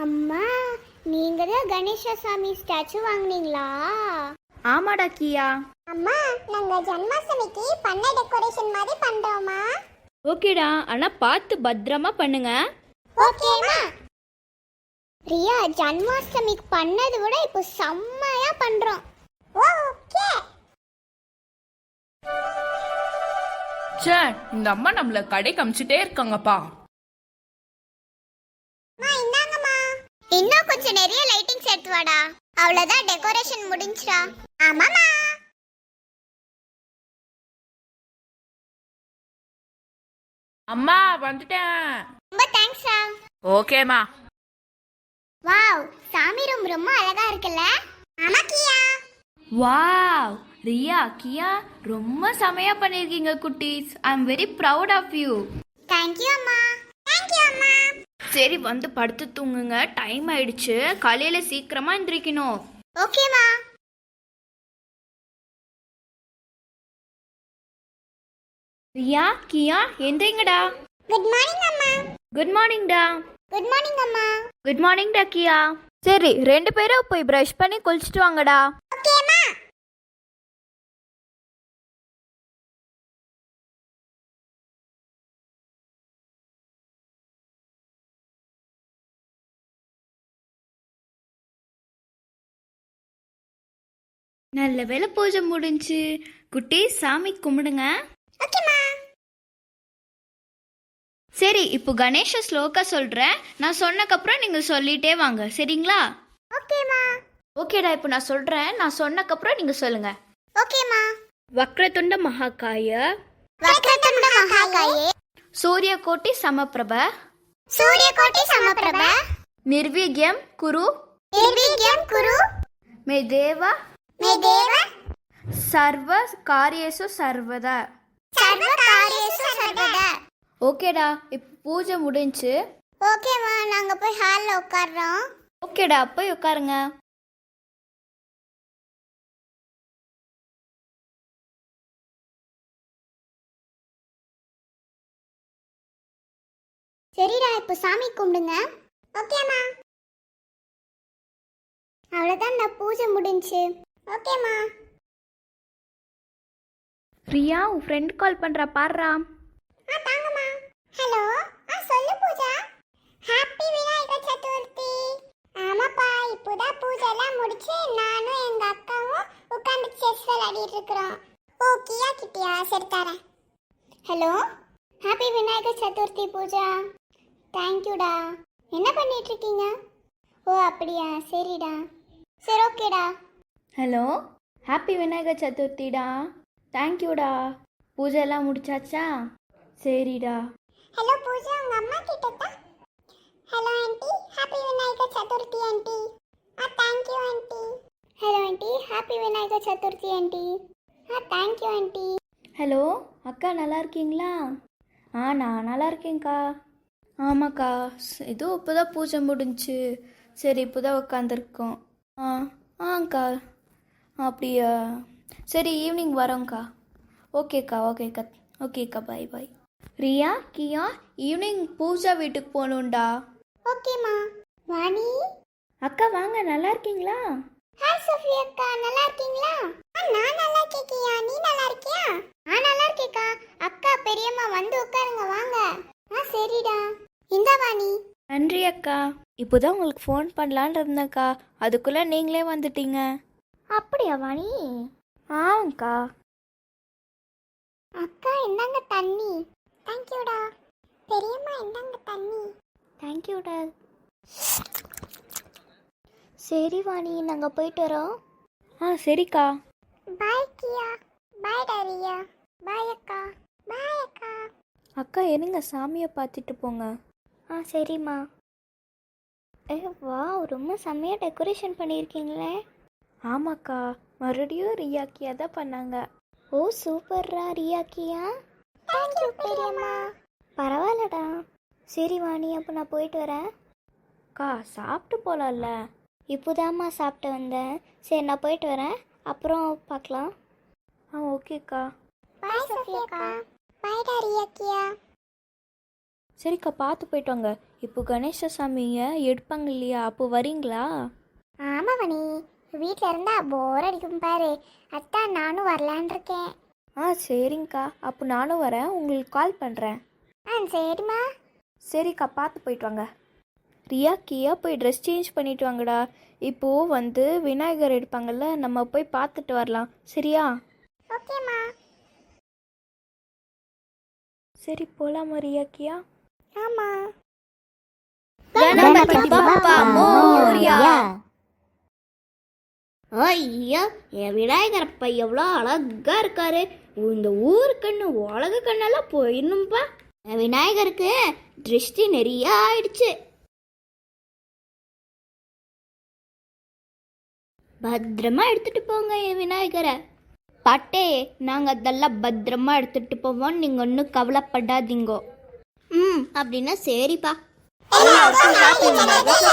அம்மா, நீங்க தான் கணேசசாமி ஸ்டாச்சு வாங்குனீங்களா? ஆமாடா கியா. அம்மா, நாங்க ஜன்மாஷ்டமிக்கு பண்ண டெக்கரேஷன் மாதிரி பண்றோமா? ஓகேடா, ஆனா பார்த்து பத்திரமா பண்ணுங்க. ஓகேமா. ரியா, ஜன்மாஷ்டமிக்கு பண்ணதை விட இப்போ செம்மையா பண்றோம். ஓகே. சே, இந்த அம்மா நம்மள கடை காமிச்சிட்டே இருக்காங்கப்பா. இன்னும் கொஞ்சம் நிறைய லைட்டிங்ஸ் எடுத்து வாடா. அவ்வளவுதான், டெக்கரேஷன் முடிஞ்சுடா. ஆமாமா. அம்மா வந்துட்டேன். ரொம்ப தேங்க்ஸ்டா. ஓகேமா. வாவ், சாமி ரூம் ரொம்ப அழகா இருக்குல்ல? ஆமா கியா. வாவ், ரியா கியா ரொம்ப செமையா பண்ணிருக்கீங்க குட்டீஸ். I am very proud of you. Thank you அம்மா. தேங்க் யூ அம்மா. சரி, வந்து படுத்து தூங்குங்க, டைம் ஆயிடுச்சு. காலையில சீக்கிரமா எந்திரிக்கணும். ஓகேமா. ரியா கியா எந்திரிங்கடா. குட் மார்னிங் அம்மா. குட் மார்னிங்டா. குட் மார்னிங் அம்மா. குட் மார்னிங்டா கியா. சரி, ரெண்டு பேரும் போய் ப்ரஷ் பண்ணி குளிச்சுட்டு வாங்கடா. ஓகேமா. நல்ல வேளை பூஜை முடிஞ்சு. குட்டி சாமி கும்பிடுங்க. ஓகேமா. சரி, இப்போ கணேஷ ஸ்லோகா சொல்றேன். நான் சொன்னக்கப்புறம் நீங்க சொல்லிட்டே வாங்க, சரிங்களா? ஓகேமா. ஓகேடா, இப்போ நான் சொல்றேன். நான் சொன்னக்கப்புறம் நீங்க சொல்லுங்க. ஓகேமா. வக்ரதுண்ட மகாகாய வக்ரதுண்ட மகாகாயே சூரியகோட்டி சமப்பிரப சூரியகோட்டி சமப்பிரப நிர்விக்யம் குரு நிர்விக்யம் குரு மே தேவ மே தேவ சர்வ காரியேஷு சர்வதா. சர்வ காரியேஷு சர்வதா. ஓகேடா, இப்போ பூஜை முடிஞ்சு. ஓகேமா, நாங்க போய் ஹால்ல உட்கார்றோம். ஓகேடா, போய் உட்காருங்க. சரிடா, இப்போ சாமி கும்பிடுங்க. ஓகேமா. அவ்வளவுதான், நான் பூஜை முடிஞ்சு. ஓகேமா. ரியா, உன் ஃப்ரெண்ட் கால் பண்றா, பாருடா. தாங்கம்மா. ஹலோ. சொல்லு பூஜா. ஹாப்பி விநாயகர் சதுர்த்தி. ஆமாப்பா, இப்போதான் பூஜை எல்லாம் முடிச்சு நானும் எங்க அக்காவும் உட்கார்ந்து செஸ் விளையாடிட்டு இருக்கிறோம். ஓ, கியா கிட்டியா? சரி தரேன். ஹலோ. ஹாப்பி விநாயகர் சதுர்த்தி பூஜா. தேங்க்யூடா. என்ன பண்ணிட்டு இருக்கீங்க? ஓ அப்படியா, சரிடா. சரி, ஓகேடா. ஹலோ, ஹாப்பி விநாயகர் சதுர்த்திடா. தேங்க்யூடா. பூஜை எல்லாம் முடிச்சாச்சா? சரிடா. ஹலோ பூஜா, உங்க அம்மா கிட்ட தான். Hello aunty, happy Vinayagar Chaturthi aunty. Thank you aunty. Hello aunty, happy Vinayagar Chaturthi aunty. Thank you aunty. Hello அக்கா, நல்லா இருக்கீங்களா? நான் நல்லா இருக்கேன்க்கா. ஆமாக்கா, ஏதோ இப்போதான் பூஜை முடிஞ்சு. சரி, இப்போதான் உட்காந்துருக்கோம். ஆங்க்கா. அப்படியா? சரி, ஈவினிங் வரோங்க்கா. ஓகேக்கா. ஓகேக்கா, பாய் பாய். ரியா கியா, ஈவினிங் பூஜா வீட்டுக்கு போகணுண்டா. ஓகேம்மா. வாணி அக்கா வாங்க, நல்லா இருக்கீங்களா? ஹாய் சோஃபி அக்கா, நல்லா இருக்கீங்களா? நான் நல்லா இருக்கேன் கியா, நீ நல்லா இருக்கியா? நல்லா இருக்கேக்கா. அக்கா பெரியம்மா வந்து உட்காருங்க, வாங்க. சரிடா. இந்த வாணி. நன்றி அக்கா. இப்போதான் உங்களுக்கு ஃபோன் பண்ணலான்னு இருந்தேக்கா, அதுக்குள்ளே நீங்களே வந்துட்டீங்க. அப்படியா வாணி? ஆமாங்க்கா. அக்கா இந்தாங்க தண்ணி. தேங்க்யூடா. பெரியம்மா இந்தாங்க தண்ணி. தேங்க்யூடா. சரி வாணி, நாங்கள் போயிட்டு வரோம். சரிக்கா. பாய் கியா. பாய் டாரியா. பாய் அக்கா. பாய் அக்கா. அக்கா என்னங்க, சாமியை பார்த்துட்டு போங்க. சரிம்மா. வா, ரொம்ப செம்மையாக டெக்கரேஷன் பண்ணியிருக்கீங்களே. ஆமாக்கா, மறுபடியும் ரியாக்கியா தான் பண்ணாங்க. ஓ சூப்பர்ரா ரியாக்கியா. தேங்க்யூ பெரியம்மா. பரவாயில்லடா. சரி வாணி, அப்போ நான் போயிட்டு வரேன். அக்கா, சாப்பிட்டு போகலாம்ல? இப்போதாம்மா சாப்பிட்டு வந்தேன். சரி, நான் போயிட்டு வரேன், அப்புறம் பார்க்கலாம். ஓகேக்கா. பாய் சோஃபி அக்கா. பாய் டாரியா கியா. சரிக்கா, பார்த்து போயிட்டு வாங்க. இப்போ கணேச சாமியை எடுப்பாங்க இல்லையா, அப்போ வரீங்களா? ஆமா மணி, வீட்டில் இருந்தா போர் அடிக்கும் பாரு, அதான் நானும் வரலான் இருக்கேன். சரிங்கக்கா, அப்போ நானும் வரேன், உங்களுக்கு கால் பண்ணுறேன். சரிம்மா. சரிக்கா, பார்த்து போயிட்டு வாங்க. ரியா கியா போய் ட்ரெஸ் சேஞ்ச் பண்ணிட்டு வாங்கடா. இப்போது வந்து விநாயகர் எடுப்பாங்கல்ல, நம்ம போய் பார்த்துட்டு வரலாம். சரியா? ஓகேம்மா. சரி போகலாமா ரியா கியா? ஆமா. கணபதி பப்பா மோரியா. ஐயா, என் விநாயகரப்பா எவ்வளோ அழகா இருக்காரு. இந்த ஊருக்குன்னு உலக கண்ணெல்லாம் போயிடணும்ப்பா. என் விநாயகருக்கு திருஷ்டி நிறைய ஆயிடுச்சு. பத்திரமா எடுத்துட்டு போங்க என் விநாயகரை. பாட்டே, நாங்கள் அதெல்லாம் பத்திரமா எடுத்துட்டு போவோம், நீங்கள் ஒன்றும் கவலைப்படாதீங்கோ. அப்படின்னா சரிப்பா. எல்லாருக்கும் happy விநாயகர்